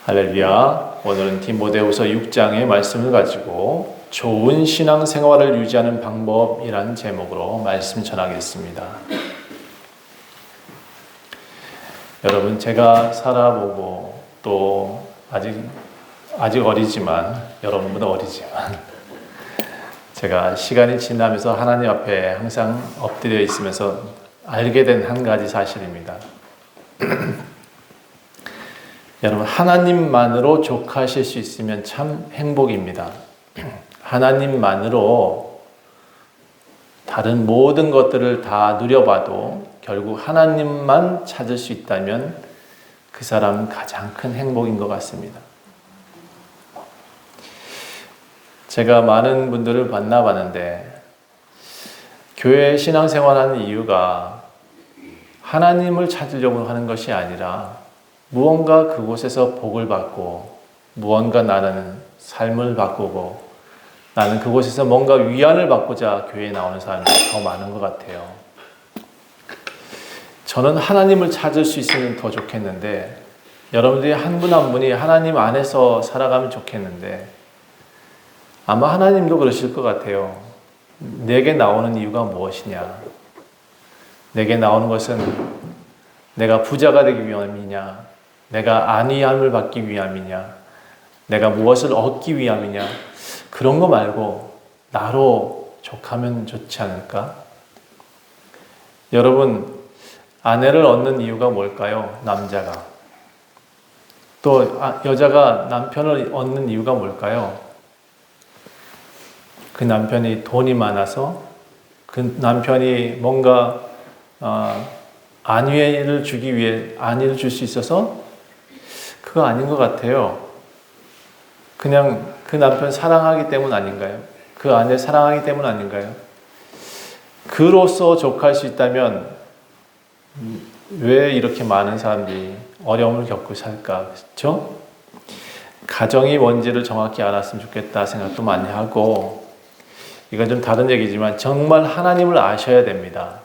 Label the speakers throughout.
Speaker 1: 할렐루야. 오늘은 디모데후서 6장의 말씀을 가지고 좋은 신앙생활을 유지하는 방법이라는 제목으로 말씀 전하겠습니다. 여러분, 제가 살아보고 또 아직 어리지만, 여러분보다 어리지만, 제가 시간이 지나면서 하나님 앞에 항상 엎드려 있으면서 알게 된 한 가지 사실입니다. 여러분, 하나님만으로 족하실 수 있으면 참 행복입니다. 하나님만으로 다른 모든 것들을 다 누려봐도 결국 하나님만 찾을 수 있다면 그 사람은 가장 큰 행복인 것 같습니다. 제가 많은 분들을 만나봤는데 교회 신앙생활하는 이유가 하나님을 찾으려고 하는 것이 아니라 무언가 그곳에서 복을 받고 무언가 나는 삶을 바꾸고 나는 그곳에서 뭔가 위안을 받고자 교회에 나오는 사람들이 더 많은 것 같아요. 저는 하나님을 찾을 수 있으면 더 좋겠는데 여러분들이 한 분 한 분이 하나님 안에서 살아가면 좋겠는데 아마 하나님도 그러실 것 같아요. 내게 나오는 이유가 무엇이냐? 내게 나오는 것은 내가 부자가 되기 위함이냐? 내가 안위함을 받기 위함이냐? 내가 무엇을 얻기 위함이냐? 그런 거 말고 나로 족하면 좋지 않을까? 여러분, 아내를 얻는 이유가 뭘까요? 남자가. 또 여자가 남편을 얻는 이유가 뭘까요? 그 남편이 돈이 많아서 그 남편이 뭔가 안위를 주기 위해 안위를 줄 수 있어서 그거 아닌 것 같아요. 그냥 그 남편 사랑하기 때문 아닌가요? 그 아내 사랑하기 때문 아닌가요? 그로서 족할 수 있다면 왜 이렇게 많은 사람들이 어려움을 겪고 살까? 그렇죠? 가정이 뭔지를 정확히 알았으면 좋겠다 생각도 많이 하고 이건 좀 다른 얘기지만 정말 하나님을 아셔야 됩니다.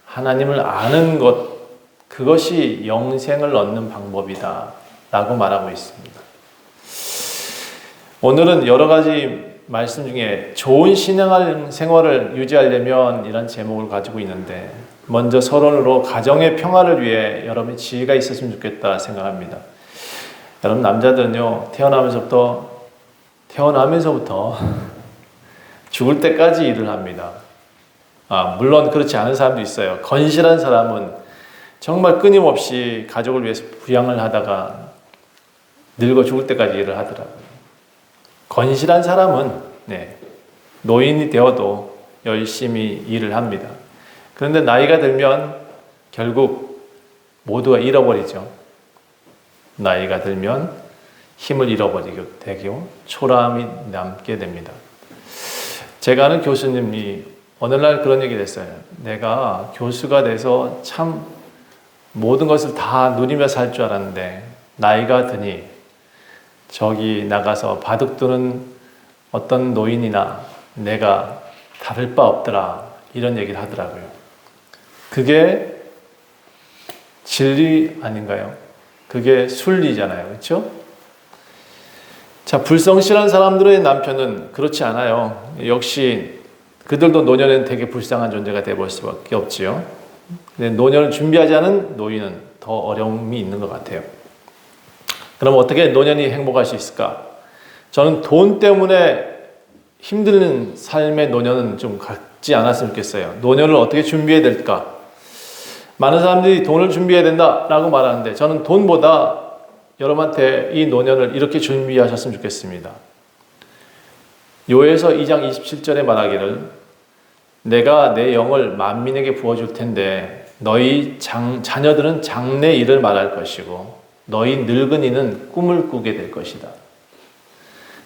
Speaker 1: 하나님을 아는 것, 그것이 영생을 얻는 방법이다 라고 말하고 있습니다. 오늘은 여러 가지 말씀 중에 좋은 신앙생활을 유지하려면 이런 제목을 가지고 있는데 먼저 서론으로 가정의 평화를 위해 여러분의 지혜가 있었으면 좋겠다 생각합니다. 여러분, 남자들은요 태어나면서부터 죽을 때까지 일을 합니다. 물론 그렇지 않은 사람도 있어요. 건실한 사람은 정말 끊임없이 가족을 위해서 부양을 하다가 늙어 죽을 때까지 일을 하더라고요. 건실한 사람은 노인이 되어도 열심히 일을 합니다. 그런데 나이가 들면 결국 모두가 잃어버리죠. 나이가 들면 힘을 잃어버리게 되고 초라함이 남게 됩니다. 제가 아는 교수님이 어느 날 그런 얘기를 했어요. 내가 교수가 돼서 참 모든 것을 다 누리며 살 줄 알았는데 나이가 드니 저기 나가서 바둑 두는 어떤 노인이나 내가 다를 바 없더라 이런 얘기를 하더라고요. 그게 진리 아닌가요? 그게 순리잖아요. 그렇죠? 자, 불성실한 사람들의 남편은 그렇지 않아요. 역시 그들도 노년에는 되게 불쌍한 존재가 되어볼 수밖에 없지요. 근데 노년을 준비하지 않은 노인은 더 어려움이 있는 것 같아요. 그럼 어떻게 노년이 행복할 수 있을까? 저는 돈 때문에 힘든 삶의 노년은 좀 갖지 않았으면 좋겠어요. 노년을 어떻게 준비해야 될까? 많은 사람들이 돈을 준비해야 된다라고 말하는데 저는 돈보다 여러분한테 이 노년을 이렇게 준비하셨으면 좋겠습니다. 요에서 2장 27절에 말하기를 내가 내 영을 만민에게 부어줄 텐데 너희 자녀들은 장래 일을 말할 것이고 너희 늙은이는 꿈을 꾸게 될 것이다.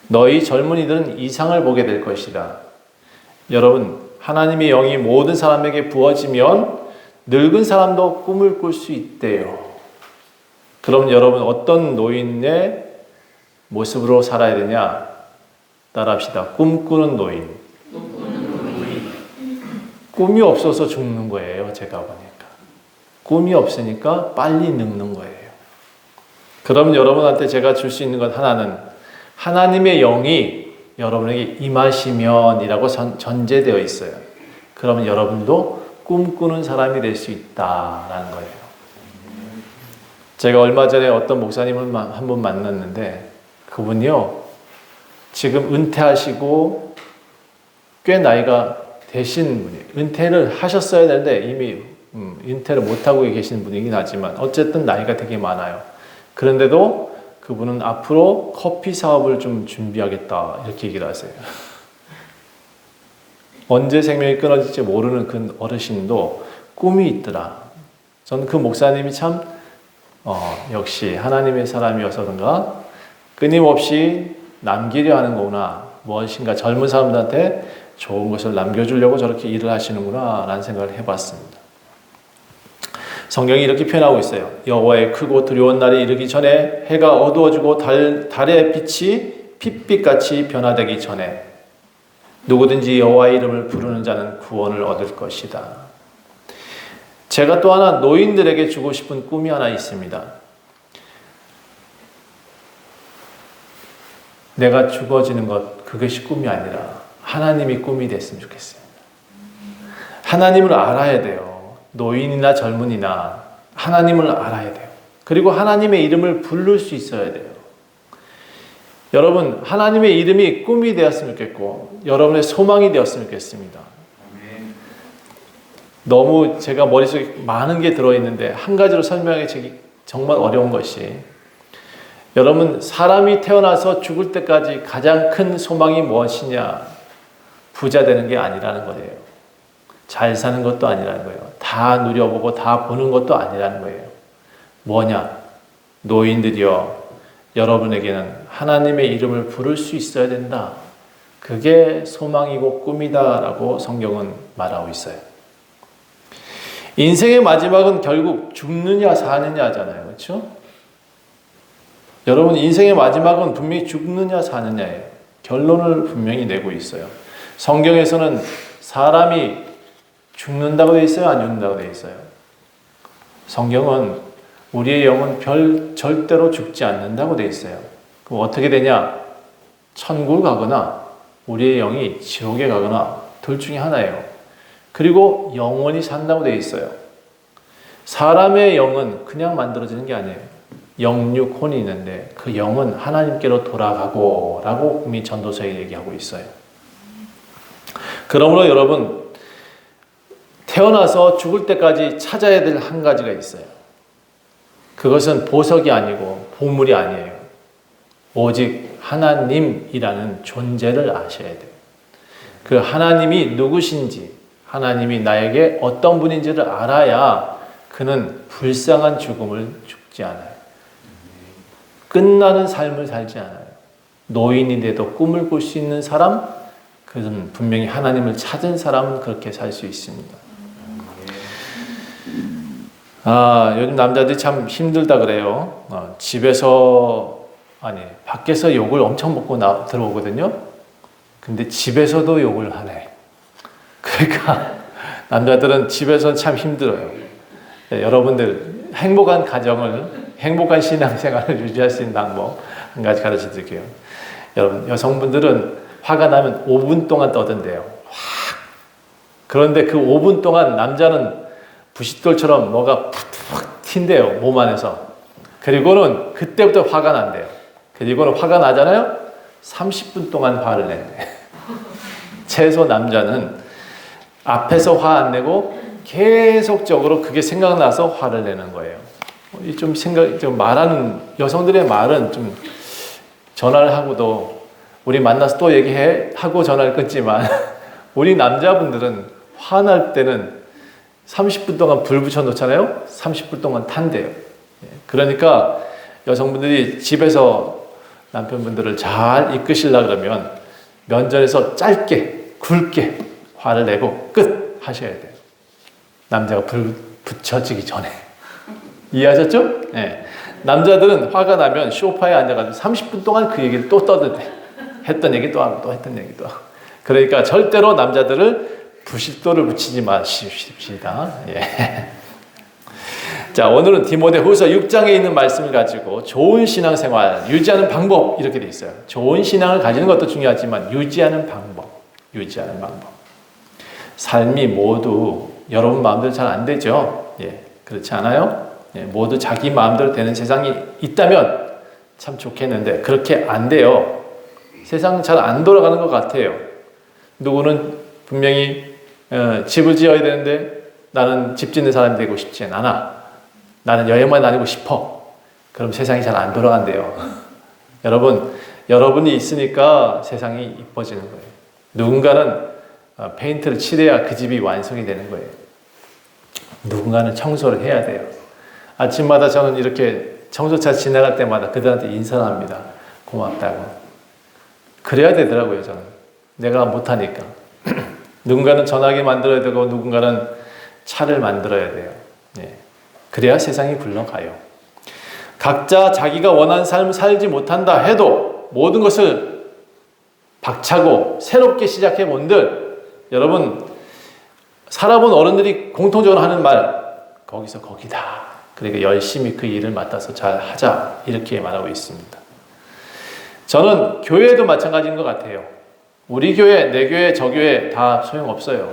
Speaker 1: 너희 젊은이들은 이상을 보게 될 것이다. 여러분, 하나님의 영이 모든 사람에게 부어지면 늙은 사람도 꿈을 꿀 수 있대요. 그럼 여러분 어떤 노인의 모습으로 살아야 되냐? 따라합시다. 꿈꾸는 노인. 꿈이 없어서 죽는 거예요. 제가 보니까. 꿈이 없으니까 빨리 늙는 거예요. 그럼 여러분한테 제가 줄 수 있는 것 하나는 하나님의 영이 여러분에게 임하시면이라고 전제되어 있어요. 그러면 여러분도 꿈꾸는 사람이 될 수 있다라는 거예요. 제가 얼마 전에 어떤 목사님을 한 번 만났는데 그분이요, 지금 은퇴하시고 꽤 나이가 되신 분이에요. 은퇴를 하셨어야 되는데 이미 은퇴를 못하고 계시는 분이긴 하지만 어쨌든 나이가 되게 많아요. 그런데도 그분은 앞으로 커피 사업을 좀 준비하겠다 이렇게 얘기를 하세요. 언제 생명이 끊어질지 모르는 그 어르신도 꿈이 있더라. 저는 그 목사님이 참 역시 하나님의 사람이어서 그런가 끊임없이 남기려 하는 거구나, 무엇인가 젊은 사람들한테 좋은 것을 남겨주려고 저렇게 일을 하시는구나 라는 생각을 해봤습니다. 성경이 이렇게 표현하고 있어요. 여호와의 크고 두려운 날이 이르기 전에 해가 어두워지고 달의 빛이 핏빛같이 변화되기 전에 누구든지 여호와의 이름을 부르는 자는 구원을 얻을 것이다. 제가 또 하나 노인들에게 주고 싶은 꿈이 하나 있습니다. 내가 죽어지는 것, 그것이 꿈이 아니라 하나님이 꿈이 됐으면 좋겠습니다. 하나님을 알아야 돼요. 노인이나 젊은이나 하나님을 알아야 돼요. 그리고 하나님의 이름을 부를 수 있어야 돼요. 여러분, 하나님의 이름이 꿈이 되었으면 좋겠고 여러분의 소망이 되었으면 좋겠습니다. 너무 제가 머릿속에 많은 게 들어있는데 한 가지로 설명하기 정말 어려운 것이, 여러분, 사람이 태어나서 죽을 때까지 가장 큰 소망이 무엇이냐? 부자 되는 게 아니라는 거예요. 잘 사는 것도 아니라는 거예요. 다 누려보고 다 보는 것도 아니라는 거예요. 뭐냐? 노인들이여, 여러분에게는 하나님의 이름을 부를 수 있어야 된다. 그게 소망이고 꿈이다라고 성경은 말하고 있어요. 인생의 마지막은 결국 죽느냐 사느냐잖아요. 그렇죠? 여러분, 인생의 마지막은 분명히 죽느냐 사느냐예요. 결론을 분명히 내고 있어요. 성경에서는 사람이 죽는다고 되어 있어요? 안 죽는다고 되어 있어요? 성경은 우리의 영은 절대로 죽지 않는다고 되어 있어요. 그럼 어떻게 되냐? 천국을 가거나 우리의 영이 지옥에 가거나 둘 중에 하나예요. 그리고 영원히 산다고 되어 있어요. 사람의 영은 그냥 만들어지는 게 아니에요. 영육혼이 있는데 그 영은 하나님께로 돌아가고 라고 이미 전도서에 얘기하고 있어요. 그러므로 여러분, 태어나서 죽을 때까지 찾아야 될 한 가지가 있어요. 그것은 보석이 아니고 보물이 아니에요. 오직 하나님이라는 존재를 아셔야 돼요. 그 하나님이 누구신지, 하나님이 나에게 어떤 분인지를 알아야 그는 불쌍한 죽음을 죽지 않아요. 끝나는 삶을 살지 않아요. 노인인데도 꿈을 꿀 수 있는 사람, 그는 분명히 하나님을 찾은 사람은 그렇게 살 수 있습니다. 요즘 남자들이 참 힘들다 그래요. 밖에서 욕을 엄청 먹고 들어오거든요. 근데 집에서도 욕을 하네. 그러니까 남자들은 집에서는 참 힘들어요. 여러분들 행복한 가정을, 행복한 신앙생활을 유지할 수 있는 방법 한 가지 가르쳐 드릴게요. 여러분, 여성분들은 화가 나면 5분 동안 떠든대요. 그런데 그 5분 동안 남자는 부싯돌처럼 뭐가 푹푹 튄대요, 몸 안에서. 그리고는 그때부터 화가 난대요. 그리고는 화가 나잖아요? 30분 동안 화를 낸대. 최소 남자는 앞에서 화 안 내고 계속적으로 그게 생각나서 화를 내는 거예요. 좀 말하는 여성들의 말은 좀 전화를 하고도 우리 만나서 또 얘기해 하고 전화를 끊지만 우리 남자분들은 화날 때는 30분 동안 불 붙여 놓잖아요. 30분 동안 탄대요. 그러니까 여성분들이 집에서 남편분들을 잘 이끄시려고 그러면 면전에서 짧게 굵게 화를 내고 끝 하셔야 돼요. 남자가 불 붙여지기 전에. 이해하셨죠? 네. 남자들은 화가 나면 소파에 앉아가지고 30분 동안 그 얘기를 또 떠드대. 했던 얘기 또 하고 또 했던 얘기 또 하고. 그러니까 절대로 남자들을 부싯돌을 붙이지 마십시다. 예. 자, 오늘은 디모데후서 6장에 있는 말씀을 가지고 좋은 신앙생활 유지하는 방법 이렇게 돼 있어요. 좋은 신앙을 가지는 것도 중요하지만 유지하는 방법. 삶이 모두 여러분 마음대로 잘 안 되죠. 예, 그렇지 않아요? 예, 모두 자기 마음대로 되는 세상이 있다면 참 좋겠는데 그렇게 안 돼요. 세상은 잘 안 돌아가는 것 같아요. 누구는 분명히 집을 지어야 되는데 나는 집 짓는 사람이 되고 싶지 않아. 나는 여행만 다니고 싶어. 그럼 세상이 잘 안 돌아간대요. 여러분이 있으니까 세상이 이뻐지는 거예요. 누군가는 페인트를 칠해야 그 집이 완성이 되는 거예요. 누군가는 청소를 해야 돼요. 아침마다 저는 이렇게 청소차 지나갈 때마다 그들한테 인사를 합니다. 고맙다고. 그래야 되더라고요, 저는. 내가 못하니까. 누군가는 전화기 만들어야 되고 누군가는 차를 만들어야 돼요. 예. 그래야 세상이 굴러가요. 각자 자기가 원하는 삶을 살지 못한다 해도 모든 것을 박차고 새롭게 시작해 본들, 여러분 살아본 어른들이 공통적으로 하는 말, 거기서 거기다. 그러니까 열심히 그 일을 맡아서 잘 하자, 이렇게 말하고 있습니다. 저는 교회도 마찬가지인 것 같아요. 우리 교회, 내 교회, 저 교회 다 소용없어요.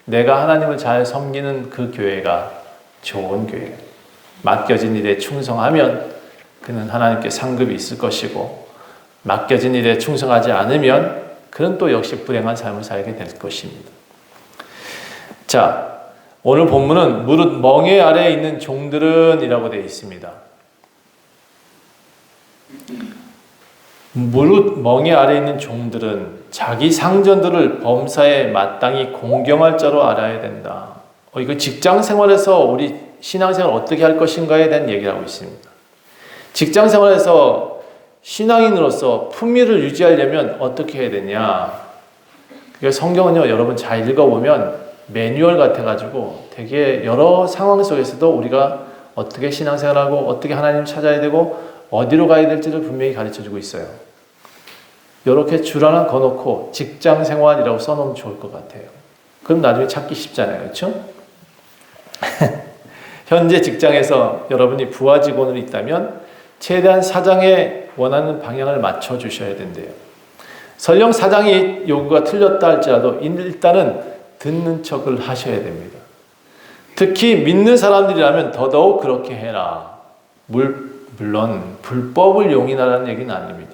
Speaker 1: 내가 하나님을 잘 섬기는 그 교회가 좋은 교회. 맡겨진 일에 충성하면 그는 하나님께 상급이 있을 것이고, 맡겨진 일에 충성하지 않으면 그는 또 역시 불행한 삶을 살게 될 것입니다. 자, 오늘 본문은 무릇 멍에 아래에 있는 종들은 이라고 되어 있습니다. 무릇 멍에 아래에 있는 종들은 자기 상전들을 범사에 마땅히 공경할 자로 알아야 된다. 이거 직장 생활에서 우리 신앙생활 어떻게 할 것인가에 대한 얘기를 하고 있습니다. 직장 생활에서 신앙인으로서 품위를 유지하려면 어떻게 해야 되냐. 성경은요, 여러분 잘 읽어보면 매뉴얼 같아가지고 되게 여러 상황 속에서도 우리가 어떻게 신앙생활하고 어떻게 하나님을 찾아야 되고 어디로 가야 될지를 분명히 가르쳐주고 있어요. 이렇게 줄 하나 거놓고 직장생활이라고 써놓으면 좋을 것 같아요. 그럼 나중에 찾기 쉽잖아요. 그렇죠? 현재 직장에서 여러분이 부하 직원으로 있다면 최대한 사장의 원하는 방향을 맞춰주셔야 된대요. 설령 사장이 요구가 틀렸다 할지라도 일단은 듣는 척을 하셔야 됩니다. 특히 믿는 사람들이라면 더더욱 그렇게 해라. 물론 불법을 용인하라는 얘기는 아닙니다.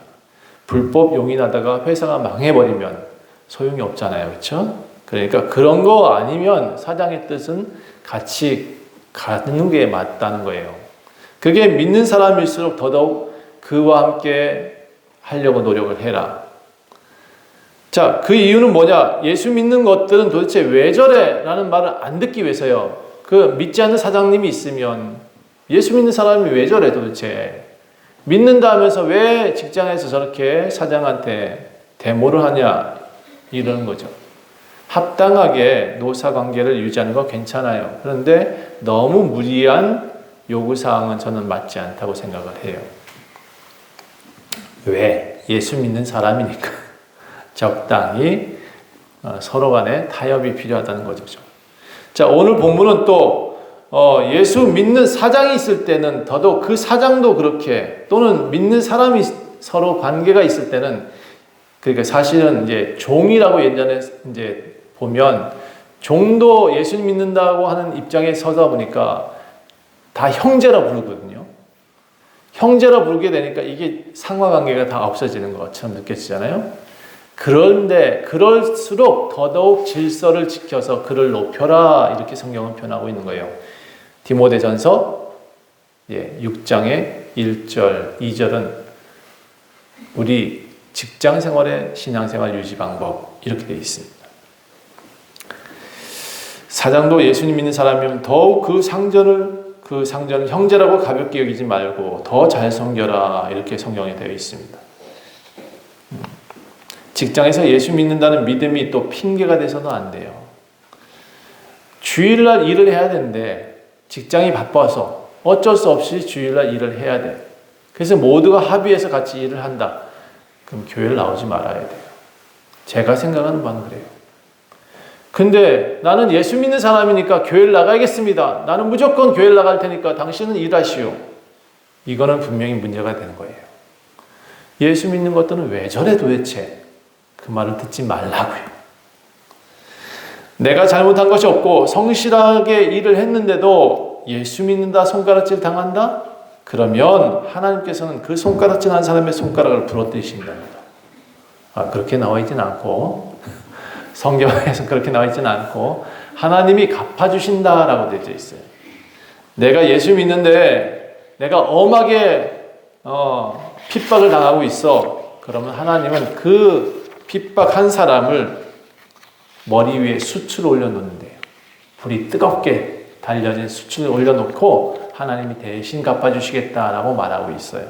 Speaker 1: 불법 용인하다가 회사가 망해버리면 소용이 없잖아요. 그렇죠? 그러니까 그런 거 아니면 사장의 뜻은 같이 가는 게 맞다는 거예요. 그게 믿는 사람일수록 더더욱 그와 함께 하려고 노력을 해라. 자, 그 이유는 뭐냐? 예수 믿는 것들은 도대체 왜 저래? 라는 말을 안 듣기 위해서요. 그 믿지 않는 사장님이 있으면 예수 믿는 사람이 왜 저래 도대체? 믿는다 하면서 왜 직장에서 저렇게 사장한테 데모를 하냐? 이러는 거죠. 합당하게 노사관계를 유지하는 거 괜찮아요. 그런데 너무 무리한 요구사항은 저는 맞지 않다고 생각을 해요. 왜? 예수 믿는 사람이니까. 적당히 서로 간에 타협이 필요하다는 거죠. 자, 오늘 본문은 또 예수 믿는 사장이 있을 때는 더더욱 그 사장도 그렇게, 또는 믿는 사람이 서로 관계가 있을 때는, 그러니까 사실은 이제 종이라고 예전에 이제 보면 종도 예수 믿는다고 하는 입장에 서다 보니까 다 형제라 부르거든요. 형제라 부르게 되니까 이게 상하관계가 다 없어지는 것처럼 느껴지잖아요. 그런데 그럴수록 더더욱 질서를 지켜서 그를 높여라, 이렇게 성경은 표현하고 있는 거예요. 디모데전서 6장의 1절, 2절은 우리 직장생활의 신앙생활 유지 방법, 이렇게 되어 있습니다. 사장도 예수님 믿는 사람이면 더욱 그 상전을 형제라고 가볍게 여기지 말고 더 잘 섬겨라, 이렇게 성경에 되어 있습니다. 직장에서 예수 믿는다는 믿음이 또 핑계가 돼서는 안 돼요. 주일날 일을 해야 되는데 직장이 바빠서 어쩔 수 없이 주일날 일을 해야 돼. 그래서 모두가 합의해서 같이 일을 한다. 그럼 교회를 나오지 말아야 돼요. 제가 생각하는 바는 그래요. 근데 나는 예수 믿는 사람이니까 교회를 나가야겠습니다. 나는 무조건 교회를 나갈 테니까 당신은 일하시오. 이거는 분명히 문제가 되는 거예요. 예수 믿는 것들은 왜 저래 도대체? 그 말을 듣지 말라고요. 내가 잘못한 것이 없고 성실하게 일을 했는데도 예수 믿는다 손가락질 당한다? 그러면 하나님께서는 그 손가락질 한 사람의 손가락을 부러뜨리신답니다. 그렇게 나와 있지는 않고 성경에서 그렇게 나와 있지는 않고 하나님이 갚아주신다라고 되어 있어요. 내가 예수 믿는데 내가 엄하게 핍박을 당하고 있어. 그러면 하나님은 그 핍박한 사람을 머리 위에 숯을 올려놓는데요. 불이 뜨겁게 달려진 숯을 올려놓고 하나님이 대신 갚아주시겠다라고 말하고 있어요.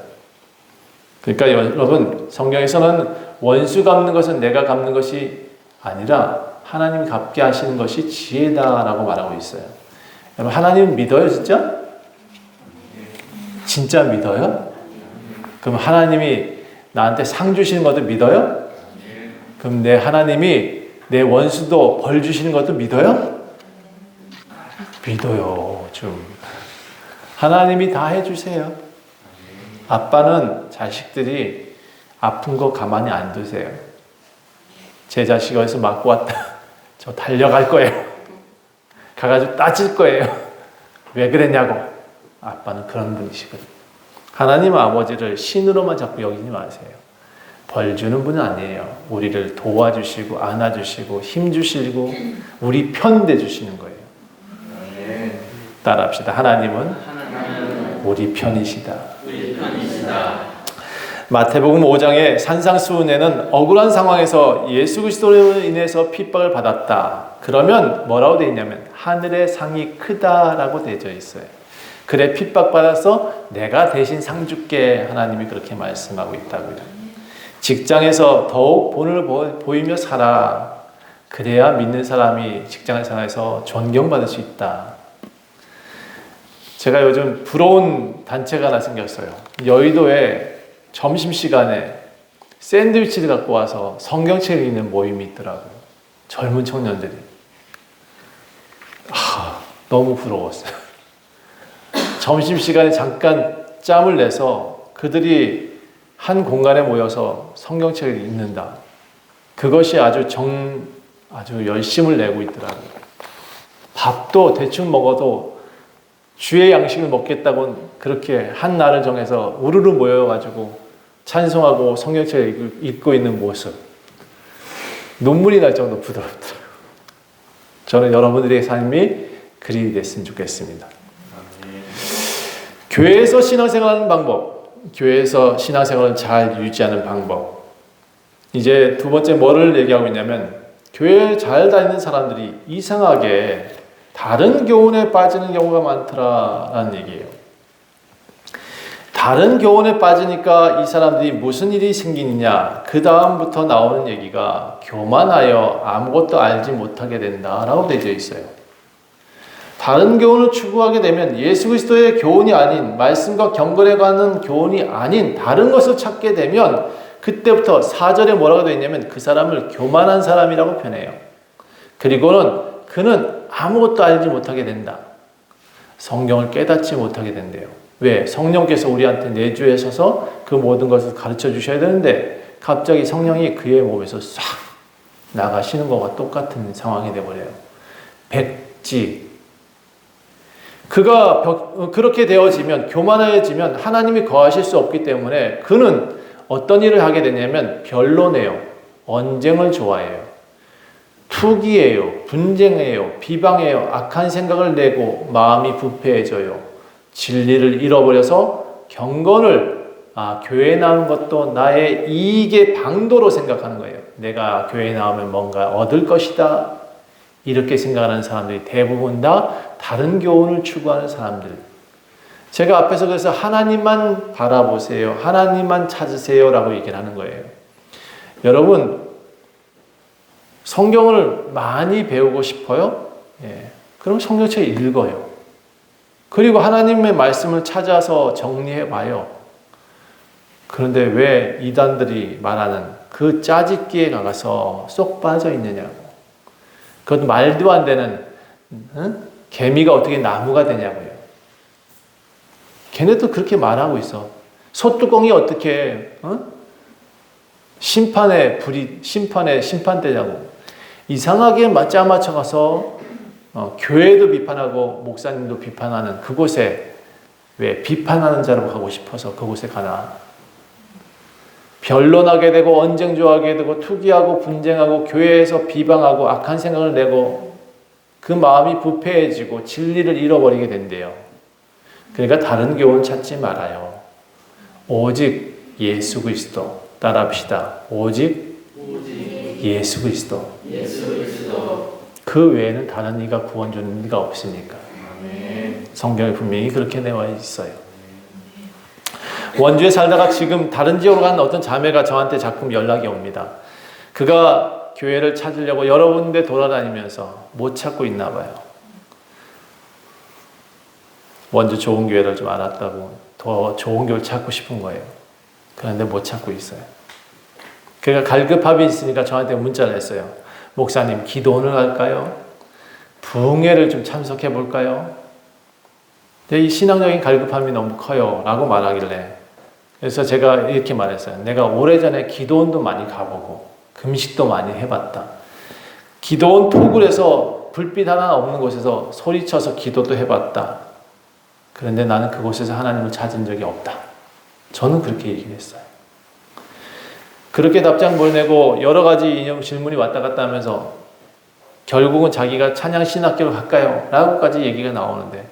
Speaker 1: 그러니까 여러분, 성경에서는 원수 갚는 것은 내가 갚는 것이 아니라 하나님이 갚게 하시는 것이 지혜다라고 말하고 있어요. 여러분, 하나님 믿어요, 진짜? 진짜 믿어요? 그럼 하나님이 나한테 상 주시는 것도 믿어요? 그럼 내 하나님이 내 원수도 벌 주시는 것도 믿어요? 믿어요, 좀. 하나님이 다 해주세요. 아빠는 자식들이 아픈 거 가만히 안 두세요. 제 자식이 어디서 맞고 왔다. 저 달려갈 거예요. 가가지고 따질 거예요. 왜 그랬냐고. 아빠는 그런 분이시거든요. 하나님 아버지를 신으로만 자꾸 여기지 마세요. 벌 주는 분은 아니에요. 우리를 도와주시고 안아주시고 힘주시고 우리 편 대주시는 거예요. 따라합시다. 하나님은 우리 편이시다. 마태복음 5장의 산상수훈에는 억울한 상황에서 예수 그리스도로 인해서 핍박을 받았다. 그러면 뭐라고 되어 있냐면 하늘의 상이 크다라고 되어 있어요. 그래 핍박받아서 내가 대신 상 줄게. 하나님이 그렇게 말씀하고 있다고요. 직장에서 더욱 본을 보이며 살아. 그래야 믿는 사람이 직장 생활에서 존경받을 수 있다. 제가 요즘 부러운 단체가 하나 생겼어요. 여의도에 점심시간에 샌드위치를 갖고 와서 성경책을 읽는 모임이 있더라고요. 젊은 청년들이. 너무 부러웠어요. 점심시간에 잠깐 짬을 내서 그들이 한 공간에 모여서 성경책을 읽는다. 그것이 아주 열심을 내고 있더라고요. 밥도 대충 먹어도 주의 양식을 먹겠다고 그렇게 한 날을 정해서 우르르 모여가지고 찬송하고 성경책을 읽고 있는 모습. 눈물이 날 정도로 부드럽더라고요. 저는 여러분들의 삶이 그리 됐으면 좋겠습니다. 교회에서 신앙생활하는 방법, 교회에서 신앙생활을 잘 유지하는 방법. 이제 두 번째 뭐를 얘기하고 있냐면 교회에 잘 다니는 사람들이 이상하게 다른 교훈에 빠지는 경우가 많더라라는 얘기예요. 다른 교훈에 빠지니까 이 사람들이 무슨 일이 생기느냐. 그 다음부터 나오는 얘기가 교만하여 아무것도 알지 못하게 된다라고 되어 있어요. 다른 교훈을 추구하게 되면 예수 그리스도의 교훈이 아닌 말씀과 경건에 관한 교훈이 아닌 다른 것을 찾게 되면 그때부터 4절에 뭐라고 되어 있냐면 그 사람을 교만한 사람이라고 표현해요. 그리고는 그는 아무것도 알지 못하게 된다. 성경을 깨닫지 못하게 된대요. 왜? 성령께서 우리한테 내주하셔서 그 모든 것을 가르쳐 주셔야 되는데 갑자기 성령이 그의 몸에서 싹 나가시는 것과 똑같은 상황이 되어버려요. 백지. 그가 그렇게 되어지면 교만해지면 하나님이 거하실 수 없기 때문에 그는 어떤 일을 하게 되냐면 변론해요. 언쟁을 좋아해요. 투기해요. 분쟁해요. 비방해요. 악한 생각을 내고 마음이 부패해져요. 진리를 잃어버려서 경건을 교회에 나오는 것도 나의 이익의 방도로 생각하는 거예요. 내가 교회에 나오면 뭔가 얻을 것이다. 이렇게 생각하는 사람들이 대부분 다 다른 교훈을 추구하는 사람들. 제가 앞에서 그래서 하나님만 바라보세요. 하나님만 찾으세요. 라고 얘기를 하는 거예요. 여러분, 성경을 많이 배우고 싶어요? 그럼 성경책 읽어요. 그리고 하나님의 말씀을 찾아서 정리해 봐요. 그런데 왜 이단들이 말하는 그 짜집기에 가서 쏙 빠져 있느냐고. 그것도 말도 안 되는, 개미가 어떻게 나무가 되냐고요. 걔네도 그렇게 말하고 있어. 소뚜껑이 어떻게 심판되냐고. 이상하게 짜맞춰가서 교회도 비판하고 목사님도 비판하는 그곳에, 왜 비판하는 자로 가고 싶어서 그곳에 가나. 변론하게 되고 언쟁 좋아하게 되고 투기하고 분쟁하고 교회에서 비방하고 악한 생각을 내고 그 마음이 부패해지고 진리를 잃어버리게 된대요. 그러니까 다른 교훈 찾지 말아요. 오직 예수 그리스도 따라합시다. 오직 예수 그리스도. 그 외에는 다른 이가 구원 주는 이가 없으니까. 성경에 분명히 그렇게 나와 있어요. 원주에 살다가 지금 다른 지역으로 간 어떤 자매가 저한테 자꾸 연락이 옵니다. 그가 교회를 찾으려고 여러 군데 돌아다니면서 못 찾고 있나 봐요. 원주 좋은 교회를 좀 알았다고 더 좋은 교회를 찾고 싶은 거예요. 그런데 못 찾고 있어요. 그러니까 갈급함이 있으니까 저한테 문자를 했어요. 목사님, 기도원을 갈까요? 부흥회를 좀 참석해 볼까요? 이 신앙적인 갈급함이 너무 커요 라고 말하길래, 그래서 제가 이렇게 말했어요. 내가 오래전에 기도원도 많이 가보고 금식도 많이 해봤다. 기도원 톡을 해서 불빛 하나 없는 곳에서 소리쳐서 기도도 해봤다. 그런데 나는 그곳에서 하나님을 찾은 적이 없다. 저는 그렇게 얘기를 했어요. 그렇게 답장 보내고 여러 가지 질문이 왔다 갔다 하면서 결국은 자기가 찬양 신학교를 갈까요? 라고까지 얘기가 나오는데,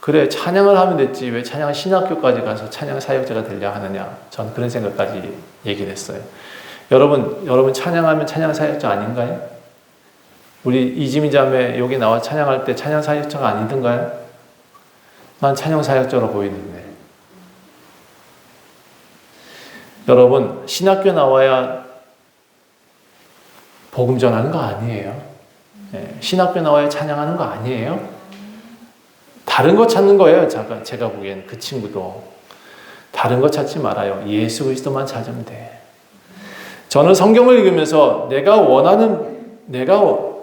Speaker 1: 그래, 찬양을 하면 됐지 왜 찬양 신학교까지 가서 찬양 사역자가 되려 하느냐. 전 그런 생각까지 얘기를 했어요. 여러분 찬양하면 찬양 사역자 아닌가요? 우리 이지민 자매 여기 나와 찬양할 때 찬양 사역자가 아니던가요? 난 찬양 사역자로 보이는데. 여러분, 신학교 나와야 복음 전하는 거 아니에요. 신학교 나와야 찬양하는 거 아니에요. 다른 거 찾는 거예요. 제가 보기엔 그 친구도. 다른 거 찾지 말아요. 예수 그리스도만 찾으면 돼. 저는 성경을 읽으면서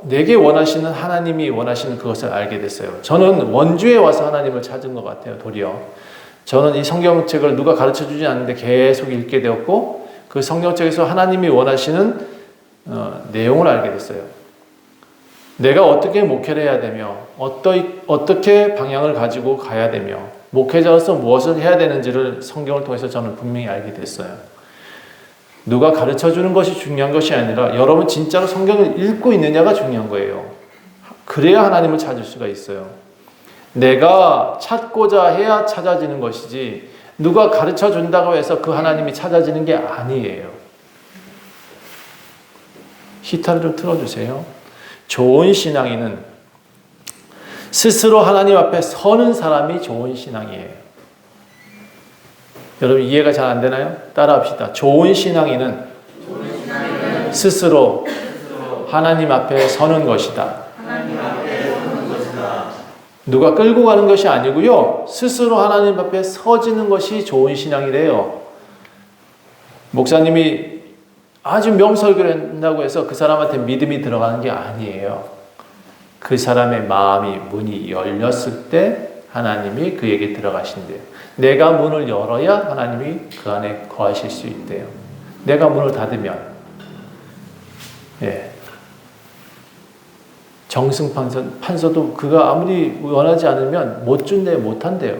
Speaker 1: 내게 원하시는 하나님이 원하시는 그것을 알게 됐어요. 저는 원주에 와서 하나님을 찾은 것 같아요. 도리어. 저는 이 성경책을 누가 가르쳐주지 않는데 계속 읽게 되었고, 그 성경책에서 하나님이 원하시는 내용을 알게 됐어요. 내가 어떻게 목회를 해야 되며 어떻게 방향을 가지고 가야 되며 목회자로서 무엇을 해야 되는지를 성경을 통해서 저는 분명히 알게 됐어요. 누가 가르쳐주는 것이 중요한 것이 아니라 여러분 진짜로 성경을 읽고 있느냐가 중요한 거예요. 그래야 하나님을 찾을 수가 있어요. 내가 찾고자 해야 찾아지는 것이지 누가 가르쳐준다고 해서 그 하나님이 찾아지는 게 아니에요. 히타를 좀 틀어주세요. 좋은 신앙인은 스스로 하나님 앞에 서는 사람이 좋은 신앙이에요. 여러분 이해가 잘 안 되나요? 따라합시다. 좋은 신앙인은 스스로 하나님 앞에 서는 것이다. 누가 끌고 가는 것이 아니고요. 스스로 하나님 앞에 서지는 것이 좋은 신앙이래요. 목사님이 아주 명설교를 한다고 해서 그 사람한테 믿음이 들어가는 게 아니에요. 그 사람의 마음이 문이 열렸을 때 하나님이 그에게 들어가신대요. 내가 문을 열어야 하나님이 그 안에 거하실 수 있대요. 내가 문을 닫으면 정승 판서도 그가 아무리 원하지 않으면 못 준대요. 못 한대요.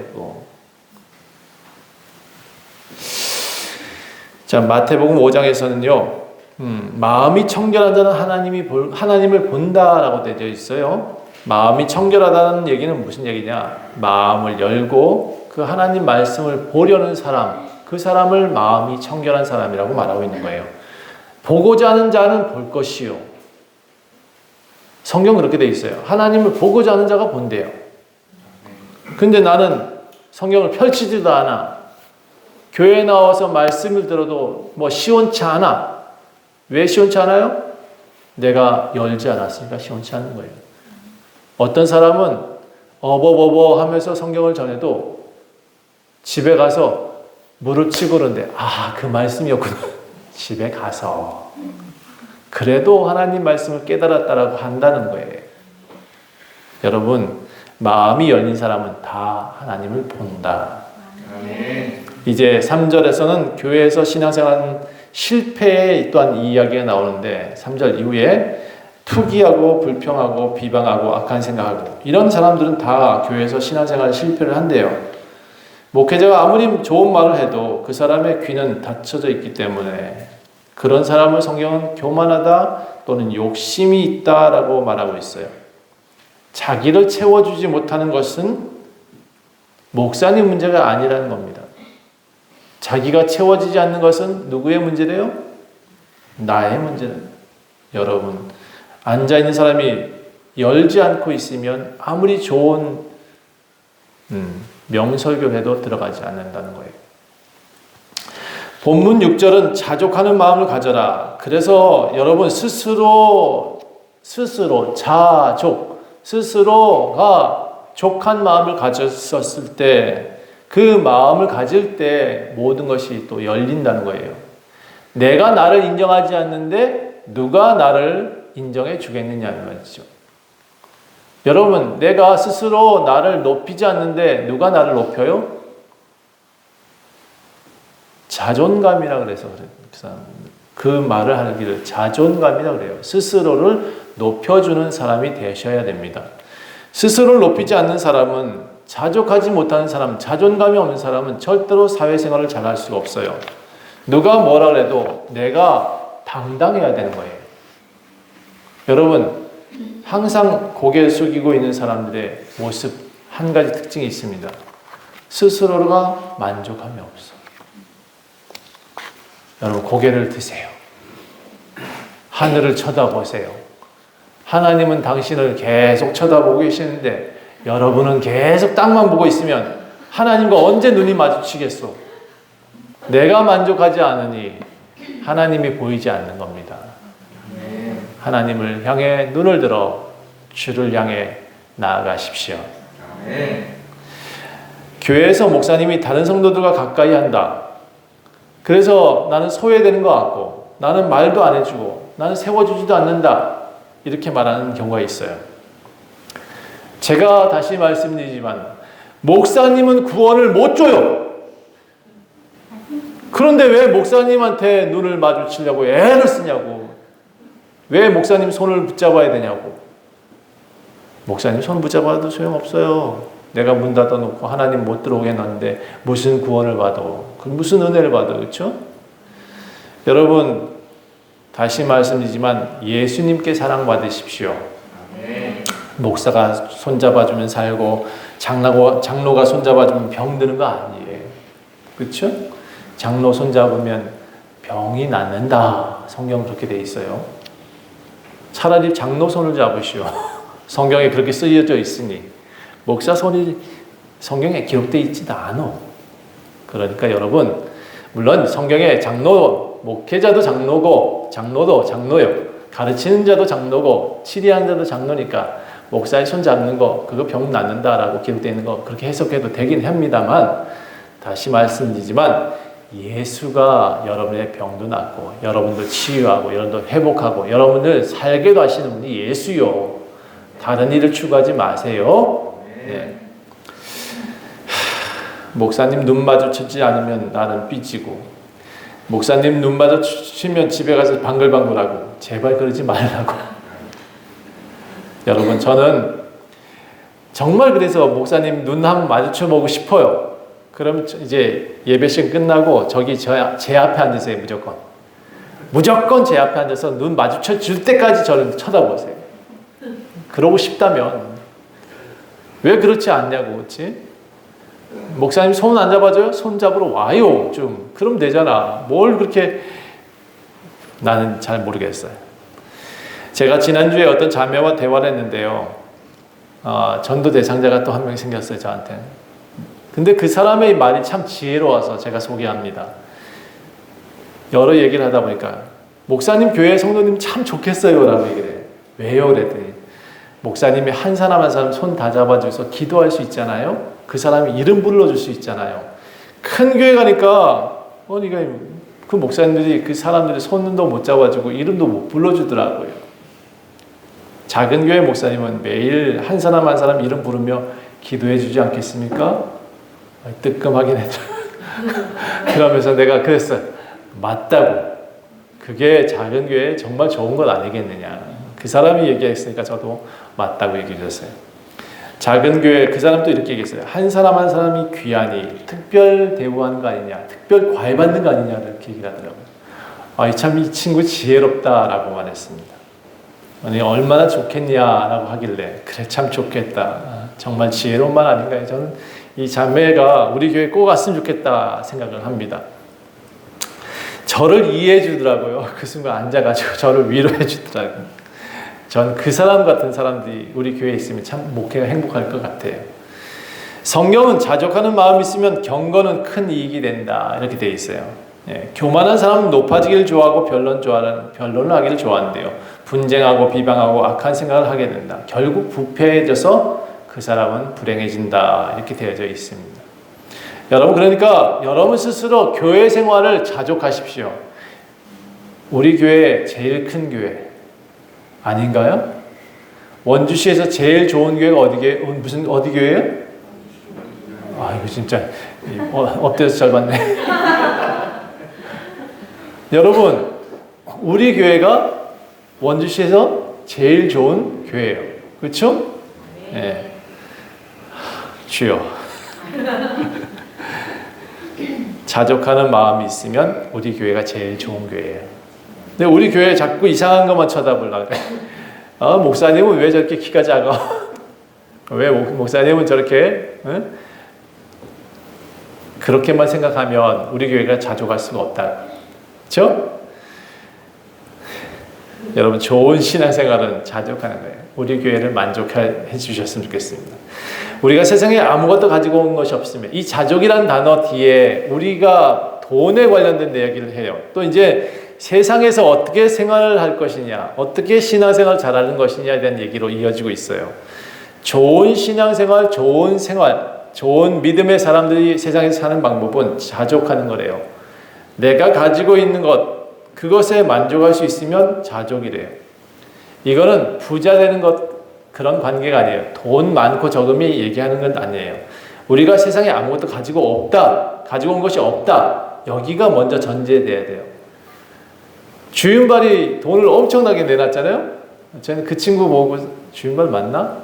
Speaker 1: 자, 마태복음 5장에서는요, 마음이 청결한 자는 하나님을 본다라고 되어 있어요. 마음이 청결하다는 얘기는 무슨 얘기냐? 마음을 열고 그 하나님 말씀을 보려는 사람, 그 사람을 마음이 청결한 사람이라고 말하고 있는 거예요. 보고자 하는 자는 볼 것이요. 성경 그렇게 되어 있어요. 하나님을 보고자 하는 자가 본대요. 근데 나는 성경을 펼치지도 않아. 교회에 나와서 말씀을 들어도 시원치 않아. 왜 시원치 않아요? 내가 열지 않았으니까 시원치 않은 거예요. 어떤 사람은 어버버버 하면서 성경을 전해도 집에 가서 무릎 치고 그러는데 그 말씀이었구나. 집에 가서 그래도 하나님 말씀을 깨달았다라고 한다는 거예요. 여러분, 마음이 열린 사람은 다 하나님을 본다. 이제 3절에서는 교회에서 신앙생활 실패에 또한 이 이야기가 나오는데 3절 이후에 투기하고 불평하고 비방하고 악한 생각하고 이런 사람들은 다 교회에서 신앙생활 실패를 한대요. 목회자가 아무리 좋은 말을 해도 그 사람의 귀는 닫혀져 있기 때문에 그런 사람을 성경은 교만하다 또는 욕심이 있다라고 말하고 있어요. 자기를 채워주지 못하는 것은 목사님 문제가 아니라는 겁니다. 자기가 채워지지 않는 것은 누구의 문제래요? 나의 문제는. 여러분, 앉아있는 사람이 열지 않고 있으면 아무리 좋은 명설교회도 들어가지 않는다는 거예요. 본문 6절은 자족하는 마음을 가져라. 그래서 여러분 스스로가 족한 마음을 가졌었을 때 그 마음을 가질 때 모든 것이 또 열린다는 거예요. 내가 나를 인정하지 않는데 누가 나를 인정해 주겠느냐는 말이죠. 여러분, 내가 스스로 나를 높이지 않는데 누가 나를 높여요? 자존감이라 그래서 그 말을 하기를 자존감이라 그래요. 스스로를 높여주는 사람이 되셔야 됩니다. 스스로를 높이지 않는 사람은, 자족하지 못하는 사람, 자존감이 없는 사람은 절대로 사회생활을 잘할 수가 없어요. 누가 뭐라 그래도 내가 당당해야 되는 거예요. 여러분, 항상 고개를 숙이고 있는 사람들의 모습 한 가지 특징이 있습니다. 스스로가 만족함이 없어. 여러분, 고개를 드세요. 하늘을 쳐다보세요. 하나님은 당신을 계속 쳐다보고 계시는데 여러분은 계속 땅만 보고 있으면 하나님과 언제 눈이 마주치겠소? 내가 만족하지 않으니 하나님이 보이지 않는 겁니다. 하나님을 향해 눈을 들어 주를 향해 나아가십시오. 교회에서 목사님이 다른 성도들과 가까이 한다. 그래서 나는 소외되는 것 같고 나는 말도 안 해주고 나는 세워주지도 않는다. 이렇게 말하는 경우가 있어요. 제가 다시 말씀드리지만 목사님은 구원을 못 줘요. 그런데 왜 목사님한테 눈을 마주치려고 애를 쓰냐고. 왜 목사님 손을 붙잡아야 되냐고. 목사님 손 붙잡아도 소용없어요. 내가 문 닫아놓고 하나님 못 들어오게 해놨는데 무슨 구원을 받아. 무슨 은혜를 받아. 그렇죠? 여러분, 다시 말씀드리지만 예수님께 사랑받으십시오. 목사가 손잡아주면 살고 장로가 손잡아주면 병드는 거 아니에요. 그렇죠? 장로 손잡으면 병이 낫는다. 성경 그렇게 돼 있어요. 차라리 장로 손을 잡으시오. 성경에 그렇게 쓰여져 있으니. 목사 손이 성경에 기록되어 있지도 않아. 그러니까 여러분, 물론 성경에 장로, 목회자도 장로고 장로도 장로요. 가르치는 자도 장로고 치리하는 자도 장로니까 목사의 손 잡는 거 그거 병 낫는다라고 기록되어 있는 거 그렇게 해석해도 되긴 합니다만, 다시 말씀드리지만 예수가 여러분의 병도 낫고 여러분들 치유하고 여러분들 회복하고 여러분들 살게도 하시는 분이 예수요. 다른 일을 추구하지 마세요. 네. 목사님 눈 마주치지 않으면 나는 삐지고 목사님 눈 마주치면 집에 가서 방글방글하고 제발 그러지 말라고. 여러분, 저는 정말 그래서 목사님 눈 한번 마주쳐 보고 싶어요. 그럼 이제 예배 시간 끝나고 저기 제 앞에 앉으세요. 무조건 제 앞에 앉아서 눈 마주쳐 줄 때까지 저를 쳐다보세요. 그러고 싶다면 왜 그렇지 않냐고. 그렇지? 목사님 손 안 잡아줘요? 손 잡으러 와요. 좀 그럼 되잖아. 뭘 그렇게. 나는 잘 모르겠어요. 제가 지난주에 어떤 자매와 대화를 했는데요. 전도 대상자가 또 한 명 생겼어요. 저한테. 근데 그 사람의 말이 참 지혜로워서 제가 소개합니다. 여러 얘기를 하다 보니까 목사님 교회 성도님 참 좋겠어요 라고 얘기를 해요. 왜요? 그랬더니 목사님이 한 사람 한 사람 손 다 잡아줘서 기도할 수 있잖아요. 그 사람이 이름 불러줄 수 있잖아요. 큰 교회 가니까 이거 그 목사님들이 그 사람들이 손도 못 잡아주고 이름도 못 불러주더라고요. 작은 교회 목사님은 매일 한 사람 한 사람 이름 부르며 기도해 주지 않겠습니까? 뜨끔하긴 했더라고요. 그러면서 내가 그랬어요. 맞다고. 그게 작은 교회에 정말 좋은 것 아니겠느냐. 그 사람이 얘기했으니까 저도 맞다고 얘기해 줬어요. 작은 교회 그 사람도 이렇게 얘기했어요. 한 사람 한 사람이 귀하니 특별 대우하는 거 아니냐, 특별 과외 받는 거 아니냐 이렇게 얘기를 하더라고요. 참 이 친구 지혜롭다라고 말했습니다. 아니 얼마나 좋겠냐라고 하길래 그래 참 좋겠다. 정말 지혜로운 말 아닌가요? 저는 이 자매가 우리 교회에 꼭 왔으면 좋겠다 생각을 합니다. 저를 이해해 주더라고요. 그 순간 앉아가지고 저를 위로해 주더라고요. 전 그 사람 같은 사람들이 우리 교회에 있으면 참 목회가 행복할 것 같아요. 성경은 자족하는 마음이 있으면 경건은 큰 이익이 된다 이렇게 되어 있어요. 교만한 사람은 높아지기를 좋아하고 변론을 하기를 좋아한대요. 분쟁하고 비방하고 악한 생각을 하게 된다. 결국 부패해져서 그 사람은 불행해진다 이렇게 되어져 있습니다. 여러분 그러니까 여러분 스스로 교회 생활을 자족하십시오. 우리 교회 제일 큰 교회 아닌가요? 원주시에서 제일 좋은 교회가 어디 교회예요? 이거 진짜 업돼서 잘 봤네. 여러분 우리 교회가 원주시에서 제일 좋은 교회예요. 그렇죠? 네. 주여. 자족하는 마음이 있으면 우리 교회가 제일 좋은 교회예요. 근데 우리 교회 자꾸 이상한 것만 쳐다보려고 그래. 목사님은 왜 저렇게 키가 작아? 왜 목사님은 저렇게 그렇게만 생각하면 우리 교회가 자족할 수가 없다. 그렇죠? 여러분 좋은 신앙생활은 자족하는 거예요. 우리 교회를 만족해 주셨으면 좋겠습니다. 우리가 세상에 아무것도 가지고 온 것이 없으면 이 자족이라는 단어 뒤에 우리가 돈에 관련된 이야기를 해요. 또 이제 세상에서 어떻게 생활을 할 것이냐, 어떻게 신앙생활을 잘하는 것이냐에 대한 얘기로 이어지고 있어요. 좋은 신앙생활, 좋은 생활, 좋은 믿음의 사람들이 세상에서 사는 방법은 자족하는 거래요. 내가 가지고 있는 것, 그것에 만족할 수 있으면 자족이래요. 이거는 부자 되는 것 그런 관계가 아니에요. 돈 많고 적음이 얘기하는 건 아니에요. 우리가 세상에 아무것도 가지고 없다, 가지고 온 것이 없다, 여기가 먼저 전제돼야 돼요. 주윤발이 돈을 엄청나게 내놨잖아요. 저는 그 친구 보고 주윤발 맞나?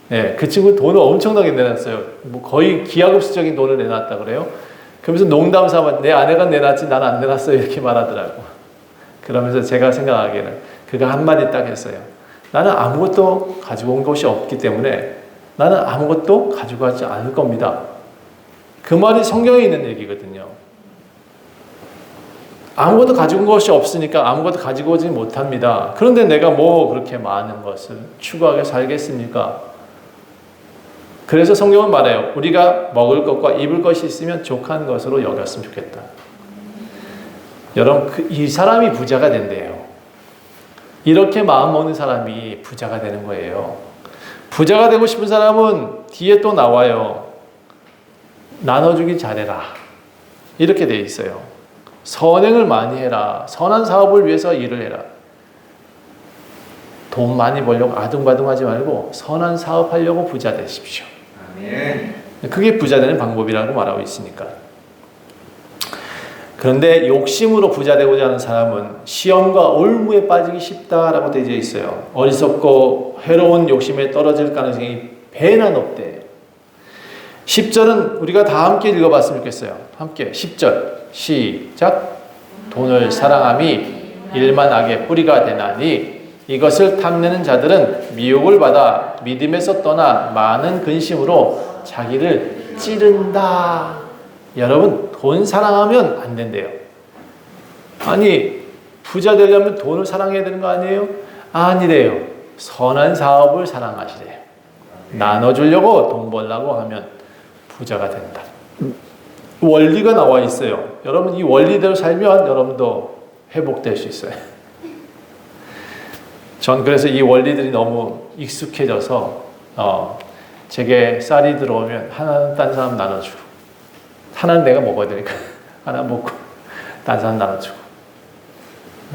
Speaker 1: 네, 그 친구 돈을 엄청나게 내놨어요. 거의 기하급수적인 돈을 내놨다 그래요. 그러면서 농담 삼아 내 아내가 내놨지 난 안 내놨어요 이렇게 말하더라고. 그러면서 제가 생각하기에는 그가 한마디 딱 했어요. 나는 아무것도 가지고 온 것이 없기 때문에 나는 아무것도 가지고 가지 않을 겁니다. 그 말이 성경에 있는 얘기거든요. 아무것도 가지고 온 것이 없으니까 아무것도 가지고 오지 못합니다. 그런데 내가 뭐 그렇게 많은 것을 추구하게 살겠습니까? 그래서 성경은 말해요. 우리가 먹을 것과 입을 것이 있으면 족한 것으로 여겼으면 좋겠다. 여러분, 이 사람이 부자가 된대요. 이렇게 마음 먹는 사람이 부자가 되는 거예요. 부자가 되고 싶은 사람은 뒤에 또 나와요. 나눠주기 잘해라. 이렇게 돼 있어요. 선행을 많이 해라. 선한 사업을 위해서 일을 해라. 돈 많이 벌려고 아둥바둥하지 말고 선한 사업하려고 부자 되십시오. 아멘. 그게 부자 되는 방법이라고 말하고 있으니까. 그런데 욕심으로 부자 되고자 하는 사람은 시험과 올무에 빠지기 쉽다라고 되어 있어요. 어리석고 해로운 욕심에 떨어질 가능성이 배나 높대요. 10절은 우리가 다 함께 읽어봤으면 좋겠어요. 함께 10절 시작. 돈을 사랑함이 일만 악의 뿌리가 되나니 이것을 탐내는 자들은 미혹을 받아 믿음에서 떠나 많은 근심으로 자기를 찌른다. 여러분, 돈 사랑하면 안 된대요. 아니, 부자 되려면 돈을 사랑해야 되는 거 아니에요? 아니래요. 선한 사업을 사랑하시래요. 나눠주려고 돈 벌려고 하면 부자가 된다. 원리가 나와 있어요. 여러분, 이 원리대로 살면 여러분도 회복될 수 있어요. 전 그래서 이 원리들이 너무 익숙해져서 제게 쌀이 들어오면 하나는 딴 사람 나눠주고 하나는 내가 먹어야 되니까 하나 먹고 딴 사람 나눠주고.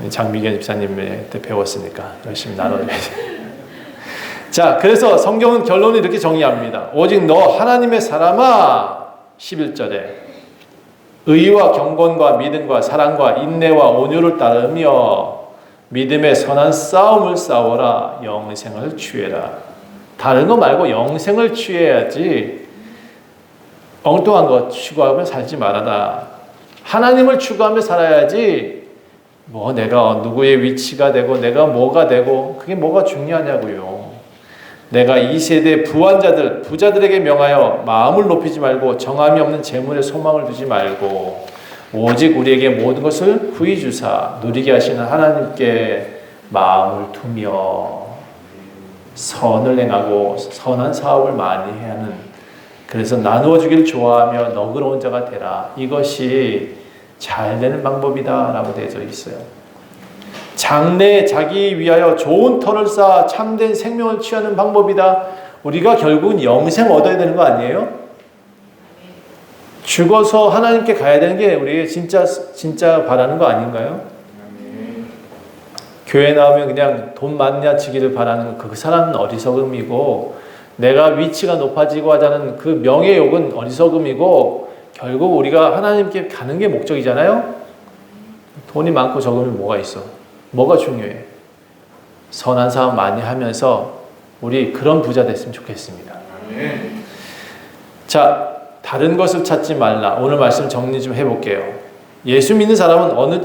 Speaker 1: 장미견 집사님한테 배웠으니까 열심히 나눠줘야지. 자, 그래서 성경은 결론을 이렇게 정의합니다. 오직 너 하나님의 사람아, 11절에 의와 경건과 믿음과 사랑과 인내와 온유를 따르며 믿음의 선한 싸움을 싸워라. 영생을 취해라. 다른 거 말고 영생을 취해야지 엉뚱한 거 추구하며 살지 말아라. 하나님을 추구하며 살아야지 뭐 내가 누구의 위치가 되고 내가 뭐가 되고 그게 뭐가 중요하냐고요. 내가 이 세대 부자들에게 명하여 마음을 높이지 말고 정함이 없는 재물에 소망을 두지 말고 오직 우리에게 모든 것을 후히 주사 누리게 하시는 하나님께 마음을 두며 선을 행하고 선한 사업을 많이 해야 하는, 그래서 나누어 주기를 좋아하며 너그러운 자가 되라. 이것이 잘 되는 방법이다 라고 되어 있어요. 장래에 자기 위하여 좋은 터를 쌓아 참된 생명을 취하는 방법이다. 우리가 결국은 영생 얻어야 되는 거 아니에요? 죽어서 하나님께 가야 되는 게 우리가 진짜 바라는 거 아닌가요? 교회 나오면 그냥 돈 많냐 지기를 바라는 그 사람은 어리석음이고, 내가 위치가 높아지고 하자는 그 명예욕은 어리석음이고, 결국 우리가 하나님께 가는 게 목적이잖아요. 돈이 많고 적으면 뭐가 있어? 뭐가 중요해? 선한 사업 많이 하면서 우리 그런 부자 됐으면 좋겠습니다. 자, 다른 것을 찾지 말라. 오늘 말씀 정리 좀 해볼게요. 예수 믿는 사람은 어느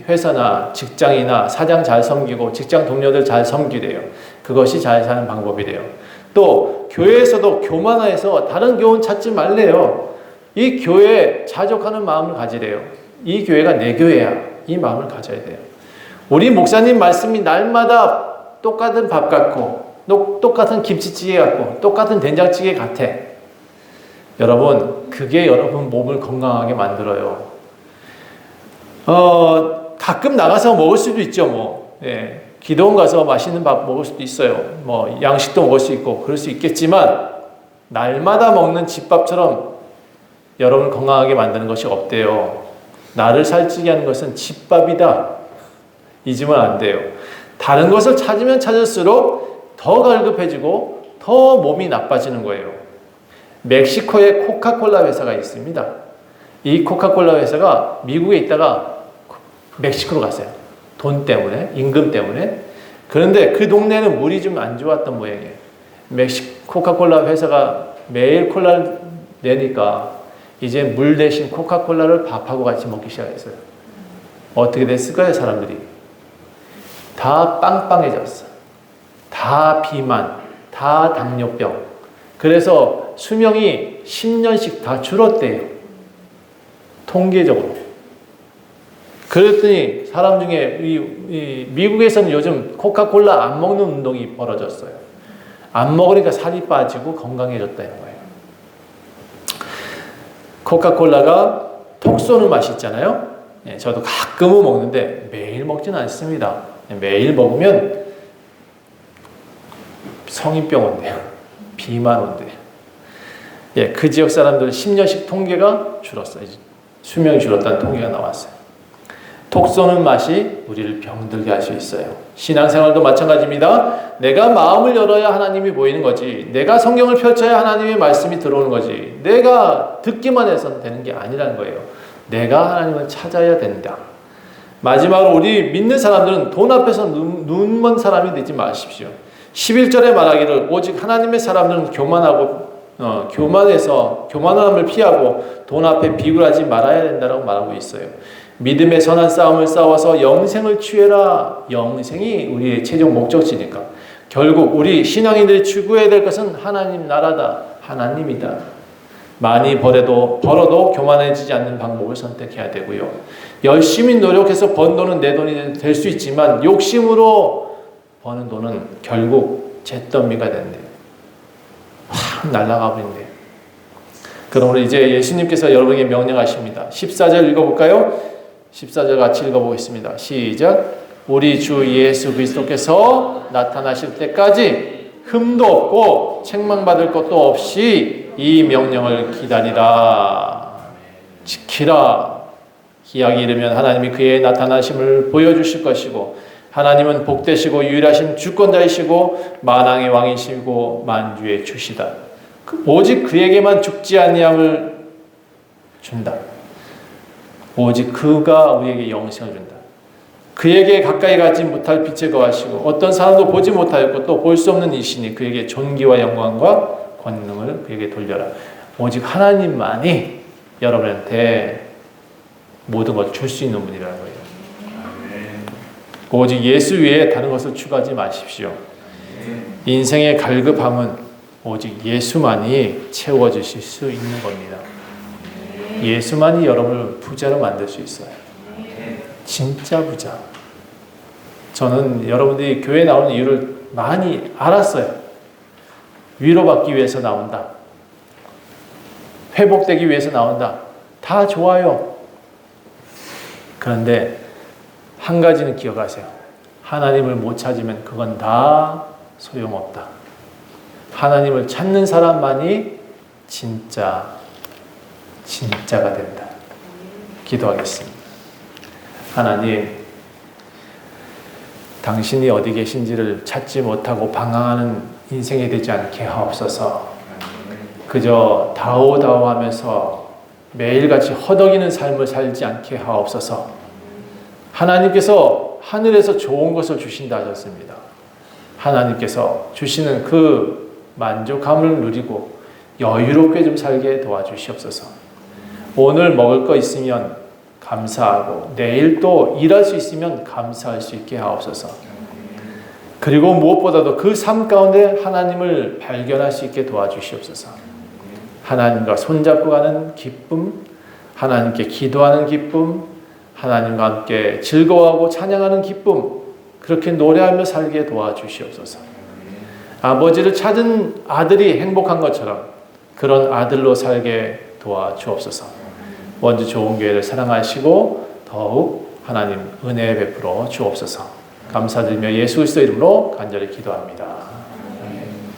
Speaker 1: 회사나 직장이나 사장 잘 섬기고 직장 동료들 잘 섬기래요. 그것이 잘 사는 방법이래요. 또 교회에서도 교만해서 다른 교원 찾지 말래요. 이 교회에 자족하는 마음을 가지래요. 이 교회가 내 교회야. 이 마음을 가져야 돼요. 우리 목사님 말씀이 날마다 똑같은 밥 같고 똑같은 김치찌개 같고 똑같은 된장찌개 같아. 여러분, 그게 여러분 몸을 건강하게 만들어요. 가끔 나가서 먹을 수도 있죠. 뭐, 예. 기도원 가서 맛있는 밥 먹을 수도 있어요. 뭐 양식도 먹을 수 있고 그럴 수 있겠지만 날마다 먹는 집밥처럼 여러분을 건강하게 만드는 것이 없대요. 나를 살찌게 하는 것은 집밥이다. 잊으면 안 돼요. 다른 것을 찾으면 찾을수록 더 갈급해지고 더 몸이 나빠지는 거예요. 멕시코에 코카콜라 회사가 있습니다. 이 코카콜라 회사가 미국에 있다가 멕시코로 갔어요. 돈 때문에, 임금 때문에. 그런데 그 동네는 물이 좀 안 좋았던 모양이에요. 코카콜라 회사가 매일 콜라를 내니까 이제 물 대신 코카콜라를 밥하고 같이 먹기 시작했어요. 어떻게 됐을까요, 사람들이? 다 빵빵해졌어. 다 비만, 다 당뇨병. 그래서 수명이 10년씩 다 줄었대요. 통계적으로. 그랬더니 사람 중에 미국에서는 요즘 코카콜라 안 먹는 운동이 벌어졌어요. 안 먹으니까 살이 빠지고 건강해졌다는 거예요. 코카콜라가 톡 쏘는 맛이 있잖아요. 저도 가끔은 먹는데 매일 먹지는 않습니다. 매일 먹으면 성인병 온대요. 비만 온대요. 예, 그 지역 사람들 10년씩 통계가 줄었어요. 수명이 줄었다는 통계가 나왔어요. 톡 쏘는 맛이 우리를 병들게 할 수 있어요. 신앙생활도 마찬가지입니다. 내가 마음을 열어야 하나님이 보이는 거지, 내가 성경을 펼쳐야 하나님의 말씀이 들어오는 거지, 내가 듣기만 해서는 되는 게 아니라는 거예요. 내가 하나님을 찾아야 된다. 마지막으로 우리 믿는 사람들은 돈 앞에서 눈먼 사람이 되지 마십시오. 11절에 말하기를 오직 하나님의 사람들은 교만해서 교만함을 피하고 돈 앞에 비굴하지 말아야 된다고 말하고 있어요. 믿음의 선한 싸움을 싸워서 영생을 취해라. 영생이 우리의 최종 목적지니까. 결국 우리 신앙인들이 추구해야 될 것은 하나님 나라다. 하나님이다. 많이 벌어도 교만해지지 않는 방법을 선택해야 되고요. 열심히 노력해서 번 돈은 내 돈이 될 수 있지만 욕심으로 버는 돈은 결국 잿더미가 된대요. 확 날아가 버린대요. 그러므로 이제 예수님께서 여러분에게 명령하십니다. 14절 읽어볼까요? 14절 같이 읽어보겠습니다. 시작. 우리 주 예수 그리스도께서 나타나실 때까지 흠도 없고 책망받을 것도 없이 이 명령을 기다리라. 지키라. 기약이 이르면 하나님이 그의 나타나심을 보여주실 것이고 하나님은 복되시고 유일하신 주권자이시고 만왕의 왕이시고 만주의 주시다. 오직 그에게만 죽지 아니함을 준다. 오직 그가 우리에게 영생을 준다. 그에게 가까이 가지 못할 빛에 거하시고 어떤 사람도 보지 못하였고 또 볼 수 없는 이시니 그에게 존귀와 영광과 권능을 그에게 돌려라. 오직 하나님만이 여러분한테 모든 걸 줄 수 있는 분이라는 거예요. 오직 예수 외에 다른 것을 추구하지 마십시오. 인생의 갈급함은 오직 예수만이 채워주실 수 있는 겁니다. 예수만이 여러분을 부자로 만들 수 있어요. 진짜 부자. 저는 여러분들이 교회 나오는 이유를 많이 알았어요. 위로받기 위해서 나온다. 회복되기 위해서 나온다. 다 좋아요. 그런데 한 가지는 기억하세요. 하나님을 못 찾으면 그건 다 소용없다. 하나님을 찾는 사람만이 진짜가 된다. 기도하겠습니다. 하나님, 당신이 어디 계신지를 찾지 못하고 방황하는 인생이 되지 않게 하옵소서. 그저 다오다오하면서 매일같이 허덕이는 삶을 살지 않게 하옵소서. 하나님께서 하늘에서 좋은 것을 주신다 하셨습니다. 하나님께서 주시는 그 만족함을 누리고 여유롭게 좀 살게 도와주시옵소서. 오늘 먹을 거 있으면 감사하고 내일 또 일할 수 있으면 감사할 수 있게 하옵소서. 그리고 무엇보다도 그 삶 가운데 하나님을 발견할 수 있게 도와주시옵소서. 하나님과 손잡고 가는 기쁨, 하나님께 기도하는 기쁨, 하나님과 함께 즐거워하고 찬양하는 기쁨, 그렇게 노래하며 살게 도와주시옵소서. 아버지를 찾은 아들이 행복한 것처럼 그런 아들로 살게 도와주옵소서. 원주 좋은 교회를 사랑하시고 더욱 하나님 은혜 베풀어 주옵소서. 감사드리며 예수 그리스도 이름으로 간절히 기도합니다.